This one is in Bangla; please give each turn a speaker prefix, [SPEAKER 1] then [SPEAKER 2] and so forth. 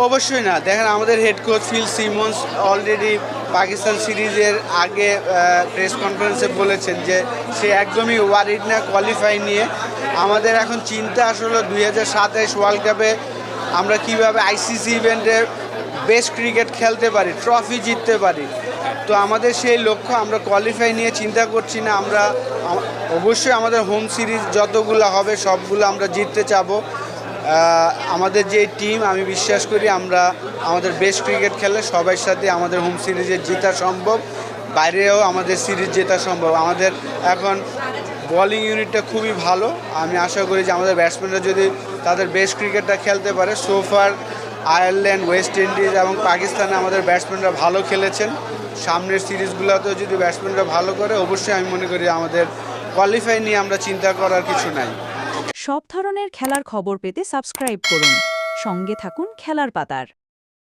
[SPEAKER 1] অবশ্যই না। দেখেন আমাদের head coach Phil Simmons already Pakistan সিরিজের আগে প্রেস কনফারেন্সে বলেছেন যে সে একদমই ওয়ারিড না কোয়ালিফাই নিয়ে। আমাদের এখন চিন্তা আসলে 2027 ওয়ার্ল্ড কাপে আমরা কিভাবে আইসিসি ইভেন্টে বেস্ট ক্রিকেট খেলতে পারি, ট্রফি জিততে পারি। তো আমাদের সেই লক্ষ্য, আমরা কোয়ালিফাই নিয়ে চিন্তা করছি না। আমরা অবশ্যই আমাদের হোম সিরিজ যতগুলো হবে সবগুলো আমরা জিততে চাবো। আমাদের যে টিম, আমি বিশ্বাস করি আমরা আমাদের বেস্ট ক্রিকেট খেলে সবার সাথে আমাদের হোম সিরিজে জেতা সম্ভব, বাইরেও আমাদের সিরিজ জেতা সম্ভব। আমাদের এখন বোলিং ইউনিটটা খুবই ভালো। আমি আশা করি যে আমাদের ব্যাটসম্যানরা যদি তাদের বেস্ট ক্রিকেটটা খেলতে পারে। সোফার আয়ারল্যান্ড, ওয়েস্ট ইন্ডিজ এবং পাকিস্তানে আমাদের ব্যাটসম্যানরা ভালো খেলেছেন। সামনের সিরিজগুলোতেও যদি ব্যাটসম্যানরা ভালো করে, অবশ্যই আমি মনে করি আমাদের কোয়ালিফাই নিয়ে আমরা চিন্তা করার কিছু নাই।
[SPEAKER 2] সব ধরনের খেলার খবর পেতে সাবস্ক্রাইব করুন। সঙ্গে থাকুন খেলার পাতার।